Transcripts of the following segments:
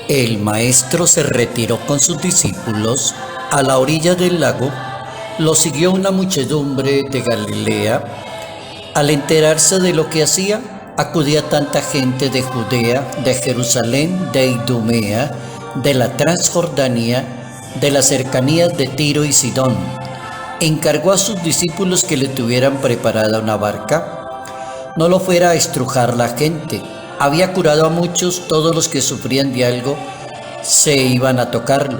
El maestro se retiró con sus discípulos a la orilla del lago. Lo siguió una muchedumbre de Galilea. Al enterarse de lo que hacía, acudía tanta gente de Judea, de Jerusalén, de Idumea, de la Transjordania, de las cercanías de Tiro y Sidón. Encargó a sus discípulos que le tuvieran preparada una barca. No lo fuera a estrujar la gente. Había curado a muchos, todos los que sufrían de algo se iban a tocarlo.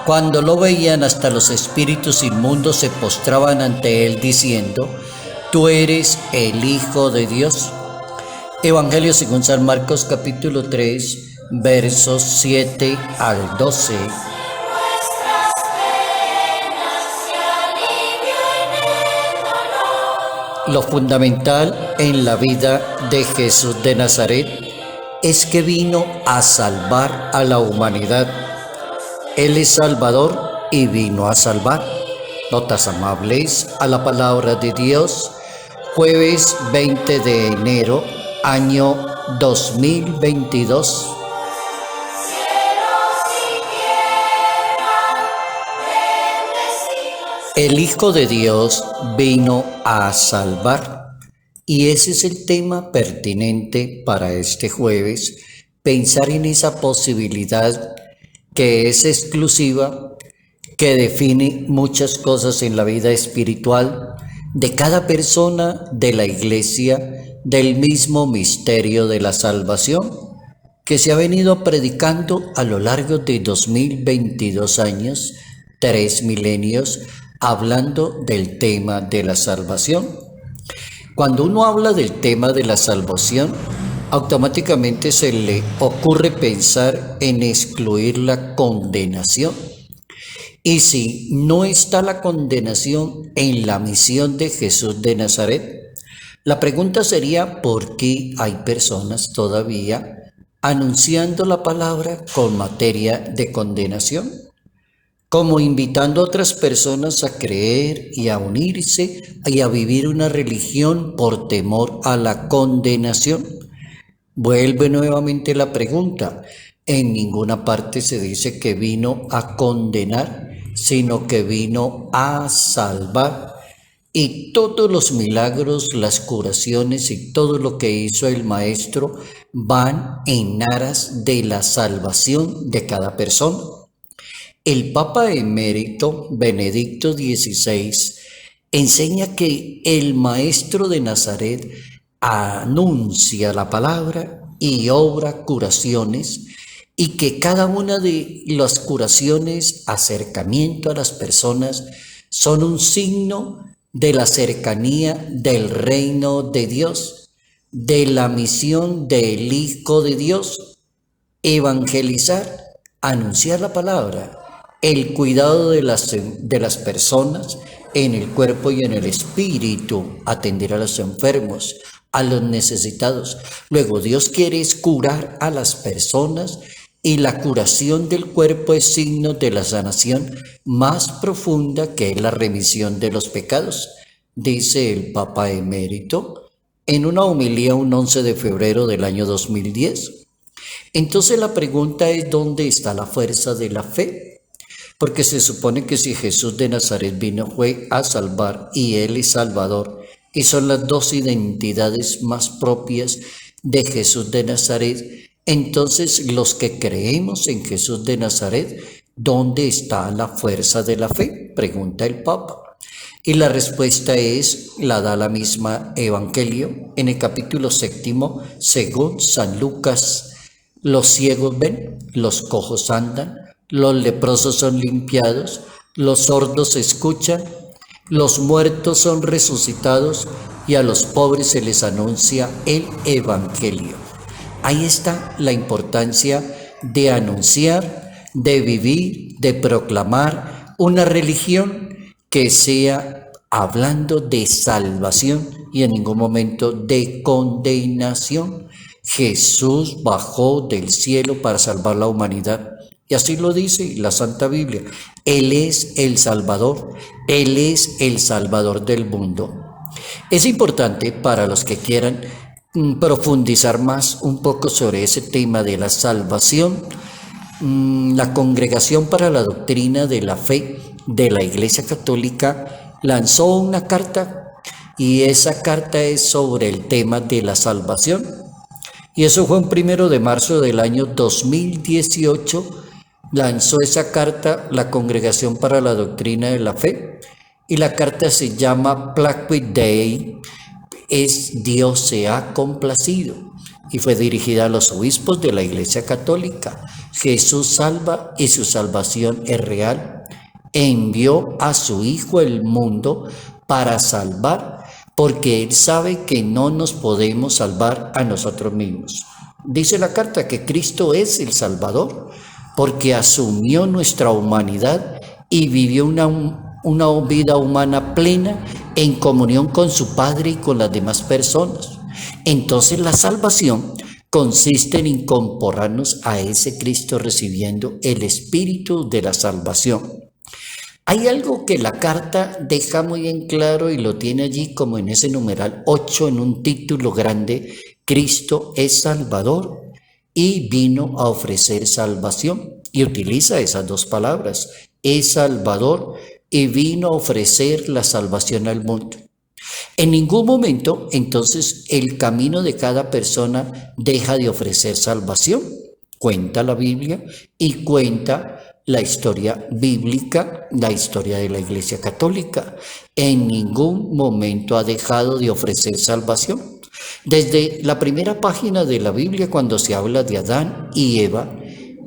Cuando lo veían, hasta los espíritus inmundos se postraban ante él diciendo: Tú eres el Hijo de Dios. Evangelio según San Marcos capítulo 3, versos 7 al 12. Lo fundamental en la vida de Jesús de Nazaret es que vino a salvar a la humanidad. Él es Salvador y vino a salvar. Notas amables a la palabra de Dios, jueves 20 de enero, año 2022. El Hijo de Dios vino a salvar, y ese es el tema pertinente para este jueves, pensar en esa posibilidad que es exclusiva, que define muchas cosas en la vida espiritual de cada persona de la Iglesia, del mismo misterio de la salvación, que se ha venido predicando a lo largo de 2022 años, 3 milenios, hablando del tema de la salvación. Cuando uno habla del tema de la salvación, automáticamente se le ocurre pensar en excluir la condenación. Y si no está la condenación en la misión de Jesús de Nazaret, la pregunta sería: ¿por qué hay personas todavía anunciando la palabra con materia de condenación? Como invitando a otras personas a creer y a unirse y a vivir una religión por temor a la condenación. Vuelve nuevamente la pregunta: en ninguna parte se dice que vino a condenar, sino que vino a salvar. Y todos los milagros, las curaciones y todo lo que hizo el Maestro van en aras de la salvación de cada persona. El Papa emérito Benedicto XVI enseña que el Maestro de Nazaret anuncia la palabra y obra curaciones, y que cada una de las curaciones, acercamiento a las personas, son un signo de la cercanía del reino de Dios, de la misión del Hijo de Dios: evangelizar, anunciar la palabra, el cuidado de las personas en el cuerpo y en el espíritu, atender a los enfermos, a los necesitados. Luego, Dios quiere curar a las personas, y la curación del cuerpo es signo de la sanación más profunda, que es la remisión de los pecados, dice el Papa emérito en una homilía un 11 de febrero del año 2010. Entonces la pregunta es: ¿dónde está la fuerza de la fe? Porque se supone que si Jesús de Nazaret vino fue a salvar, y Él es Salvador, y son las dos identidades más propias de Jesús de Nazaret, entonces los que creemos en Jesús de Nazaret, ¿dónde está la fuerza de la fe?, pregunta el Papa. Y la respuesta la da la misma Evangelio en el capítulo 7, según San Lucas. Los ciegos ven, los cojos andan, los leprosos son limpiados, los sordos escuchan, los muertos son resucitados, y a los pobres se les anuncia el Evangelio. Ahí está la importancia de anunciar, de vivir, de proclamar una religión que sea hablando de salvación y en ningún momento de condenación. Jesús bajó del cielo para salvar la humanidad. Y así lo dice la Santa Biblia. Él es el Salvador. Él es el Salvador del mundo. Es importante para los que quieran profundizar más un poco sobre ese tema de la salvación, La Congregación para la Doctrina de la Fe de la Iglesia Católica lanzó una carta y esa carta es sobre el tema de la salvación. Y eso fue un 1 de marzo del año 2018. Lanzó esa carta la Congregación para la Doctrina de la Fe y la carta se llama Placid Dei, es Dios se ha complacido, y fue dirigida a los obispos de la Iglesia Católica. Jesús salva y su salvación es real. Envió a su Hijo al mundo para salvar, porque Él sabe que no nos podemos salvar a nosotros mismos. Dice la carta que Cristo es el Salvador, porque asumió nuestra humanidad y vivió una vida humana plena en comunión con su Padre y con las demás personas. Entonces la salvación consiste en incorporarnos a ese Cristo recibiendo el espíritu de la salvación. Hay algo que la carta deja muy en claro y lo tiene allí como en ese numeral 8 en un título grande: Cristo es Salvador y vino a ofrecer salvación. Y utiliza esas dos palabras: es Salvador y vino a ofrecer la salvación al mundo. En ningún momento, entonces, el camino de cada persona deja de ofrecer salvación. Cuenta la Biblia y cuenta la historia bíblica, la historia de la Iglesia Católica. En ningún momento ha dejado de ofrecer salvación. Desde la primera página de la Biblia, cuando se habla de Adán y Eva,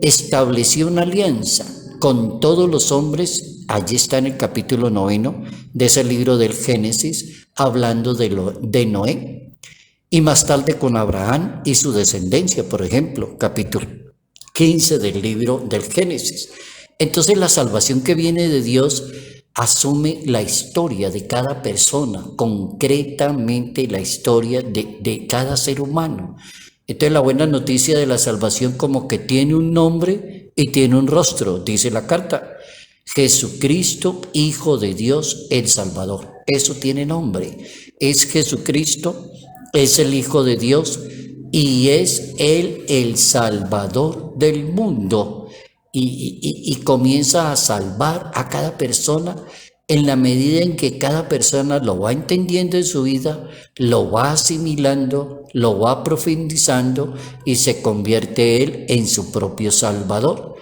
estableció una alianza con todos los hombres. Allí está en el capítulo 9 de ese libro del Génesis, hablando de Noé, y más tarde con Abraham y su descendencia, por ejemplo, capítulo 15 del libro del Génesis. Entonces la salvación que viene de Dios asume la historia de cada persona, concretamente la historia de cada ser humano. Entonces la buena noticia de la salvación como que tiene un nombre y tiene un rostro, dice la carta: Jesucristo, Hijo de Dios, el Salvador. Eso tiene nombre. Es Jesucristo, es el Hijo de Dios y es Él el Salvador del mundo. Y comienza a salvar a cada persona en la medida en que cada persona lo va entendiendo en su vida, lo va asimilando, lo va profundizando y se convierte Él en su propio Salvador.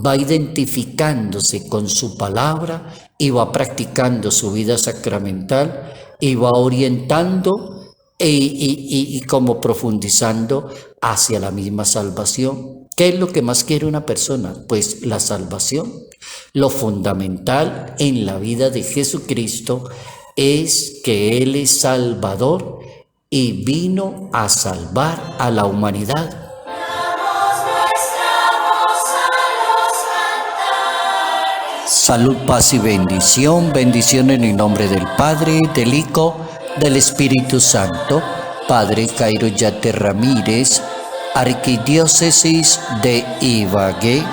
Va identificándose con su palabra y va practicando su vida sacramental y va orientando y como profundizando hacia la misma salvación. ¿Qué es lo que más quiere una persona? Pues la salvación. Lo fundamental en la vida de Jesucristo es que Él es Salvador y vino a salvar a la humanidad. Salud, paz y bendición. Bendición en el nombre del Padre, del Hijo, del Espíritu Santo. Padre Cairo Yate Ramírez, Arquidiócesis de Ibagué.